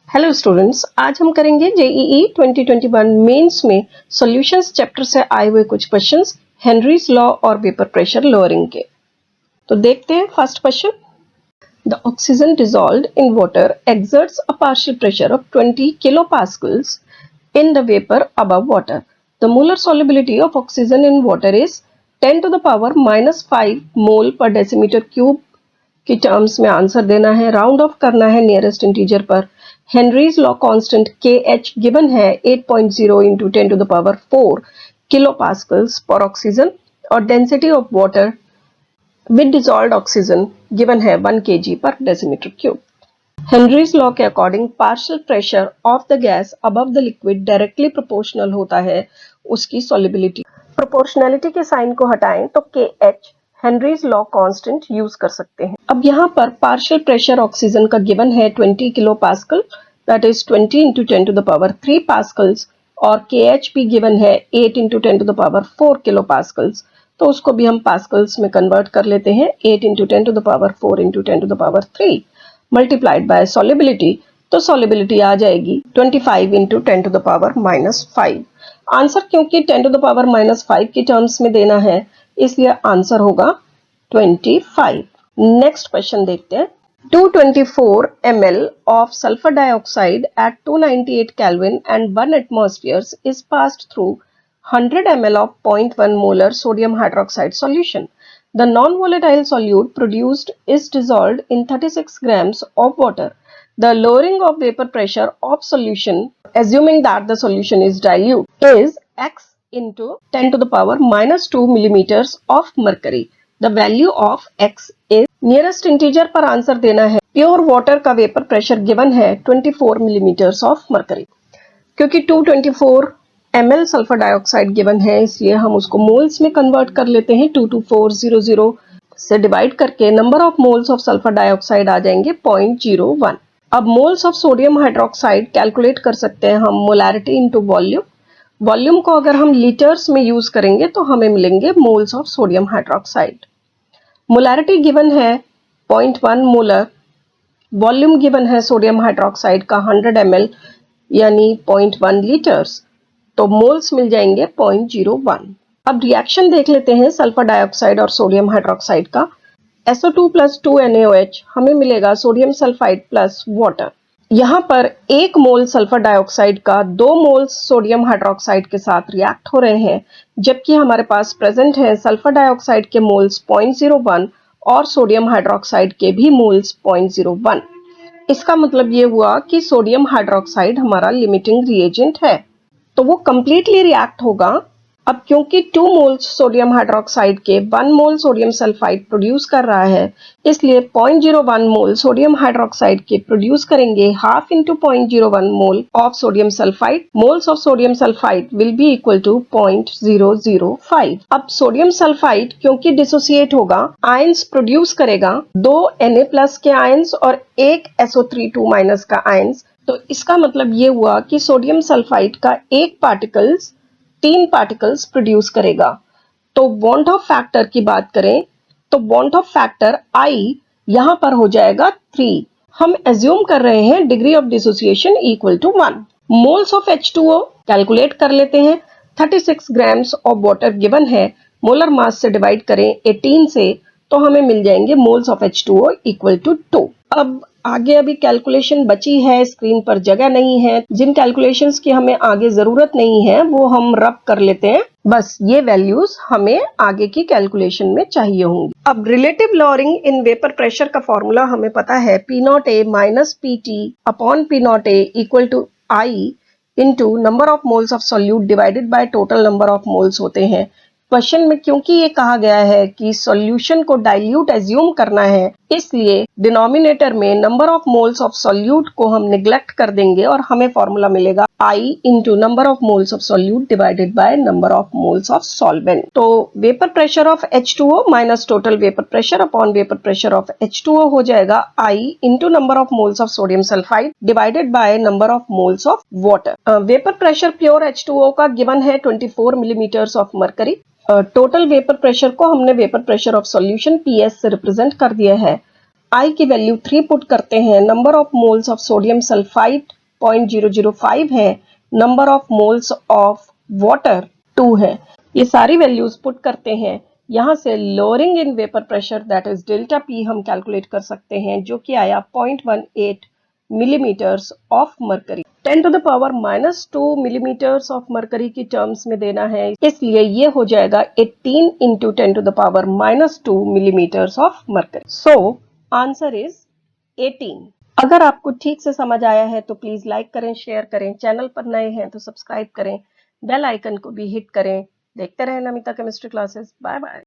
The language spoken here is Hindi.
हेलो स्टूडेंट्स, आज हम करेंगे जेईई 2021 मेंस में सॉल्यूशंस चैप्टर से आए हुए कुछ क्वेश्चंस हेनरीज लॉ और वेपर प्रेशर लोअरिंग के। तो देखते हैं first question. The oxygen dissolved in water exerts a partial pressure of 20 kilopascals in the vapor above water. The molar solubility of oxygen in water is 10 to the power minus 5 mole per decimeter cube की टर्म्स में आंसर देना है, राउंड ऑफ करना है नियरेस्ट इंटीजर पर। Henry's law constant KH given है 8.0 into 10 to the power 4 kilo pascals पर ऑक्सीजन और density of water with dissolved oxygen given है 1 kg पर डेसीमीटर क्यूब। हेनरीज लॉ के according partial pressure of the gas above the liquid directly proportional होता है उसकी सॉल्युबिलिटी। प्रोपोर्शनैलिटी के साइन को हटाएं तो KH Henry's law constant use कर सकते हैं। अब यहाँ पर पार्शियल प्रेशर ऑक्सीजन का गिवन है 20 kilo pascal, that is 20 into 10 to the power 3 pascals, और KH भी गिवन है 8 into 10 to the power 4 kilo pascals. तो उसको भी हम पास्कल्स में कन्वर्ट कर लेते हैं। 8 into 10 to the power 4 into 10 to the power 3 multiplied by solubility, तो सॉल्युबिलिटी आ जाएगी 25 into 10 to the power -5। Answer क्योंकि 10 टू द पावर -5 की टर्म्स में देना है, इसलिए आंसर होगा 25। नेक्स्ट क्वेश्चन देखते हैं। 224 ml of sulfur dioxide at 298 Kelvin and 1 atmosphere is passed through 100 ml of 0.1 molar sodium hydroxide solution. The non-volatile solute produced is dissolved in 36 grams of water. The lowering of vapor pressure of solution, assuming that the solution is dilute, is X into 10 to the power -2 millimeters of mercury. The value of X is nearest integer पर आंसर देना है। प्योर वाटर का वेपर प्रेशर गिवन है 24 millimeters of mercury। क्योंकि 224 ml सल्फर डाइऑक्साइड गिवन है, इसलिए हम उसको मोल्स में कन्वर्ट कर लेते हैं। 22400 से डिवाइड करके number of moles of sulphur dioxide आ जाएंगे 0.01। अब moles of sodium hydroxide calculate कर सकते हैं हम मोलैरिटी इनटू वॉल्यूम। वॉल्यूम को अगर हम लीटर्स में यूज करेंगे तो हमें मिलेंगे moles of sodium hydroxide. Molarity given है 0.1 मोलर, वॉल्यूम गिवन है सोडियम हाइड्रोक्साइड का 100 ml यानी 0.1 लीटर्स, तो मोल्स मिल जाएंगे 0.01। अब रिएक्शन देख लेते हैं सल्फर डाइऑक्साइड और सोडियम हाइड्रोक्साइड का। SO2 + 2 NaOH हमें मिलेगा सोडियम सल्फाइड प्लस वाटर। यहाँ पर 1 मोल सल्फर डाइऑक्साइड का 2 मोल्स सोडियम हाइड्रोक्साइड के साथ रिएक्ट हो रहे हैं, जबकि हमारे पास प्रेजेंट है सल्फर डाइऑक्साइड के मोल्स 0.01 और सोडियम हाइड्रोक्साइड के भी मोल्स 0.01। इसका मतलब ये हुआ कि सोडियम हाइड्रोक्साइड हमारा लिमिटिंग रिएजेंट है, तो वो कंप्लीटली रिएक्ट होगा। अब क्योंकि 2 मोल्स सोडियम हाइड्रोक्साइड के 1 मोल सोडियम सल्फाइड प्रोड्यूस कर रहा है, इसलिए 0.01 मोल सोडियम हाइड्रोक्साइड के प्रोड्यूस करेंगे half into 0.01 mole of sodium sulphide. Moles of sodium sulphide will be equal to 0.005। अब सोडियम सल्फाइड क्योंकि डिसोसिएट होगा, आयंस प्रोड्यूस करेगा 2 Na+ के आयंस और 1 SO3 का आयंस। तो इसका मतलब ये हुआ कि सोडियम सल्फाइड का 1 पार्टिकल्स 3 पार्टिकल्स प्रोड्यूस करेगा। तो बॉन्ड ऑफ फैक्टर की बात करें तो बॉन्ड ऑफ फैक्टर I यहां पर हो जाएगा 3। हम एज्यूम कर रहे हैं degree of dissociation equal to 1। Moles of H2O calculate कर लेते हैं। 36 ग्राम्स ऑफ वाटर गिवन है, मोलर मास से डिवाइड करें 18 से, तो हमें मिल जाएंगे moles of H2O equal to 2। अब आगे अभी कैलकुलेशन बची है, स्क्रीन पर जगह नहीं है। जिन कैलकुलेशंस की हमें आगे जरूरत नहीं है वो हम रब कर लेते हैं, बस ये वैल्यूज हमें आगे की कैलकुलेशन में चाहिए होंगी। अब relative lowering in vapour pressure का फॉर्मूला हमें पता है, P0A - PT upon P0A equal to I into number of moles of solute divided by total number of moles होते हैं। क्वेश्चन में क्योंकि ये कहा गया है कि सॉल्यूशन को डाइल्यूट एज्यूम करना है, इसलिए डिनोमिनेटर में number of moles of solute को हम निग्लेक्ट कर देंगे और हमें फॉर्मूला मिलेगा I into number of moles of solute divided by number of moles of solvent. तो vapour pressure of H2O minus total vapour pressure upon vapour pressure of H2O हो जाएगा I into number of moles of sodium sulphide divided by number of moles of water. Vapour pressure pure H2O का गिवन है 24 millimetres of mercury. Total vapour pressure को हमने vapour pressure of solution PS से रिप्रेजेंट कर दिया है। I की वैल्यू 3 पुट करते हैं, number of moles of sodium sulphide 0.005 है, number of moles of water 2 है। ये सारी वैल्यूज पुट करते हैं, यहाँ से lowering in vapour pressure that is delta P हम कैलकुलेट कर सकते हैं, जो कि आया 0.18 millimetres of mercury. 10 to the power -2 millimetres of mercury की टर्म्स में देना है, इसलिए ये हो जाएगा 18 into 10 to the power -2 millimetres of mercury. So answer is 18। अगर आपको ठीक से समझ आया है तो प्लीज लाइक करें, शेयर करें, चैनल पर नए हैं तो सब्सक्राइब करें, बेल आइकन को भी हिट करें। देखते रहें Namita chemistry classes. Bye bye.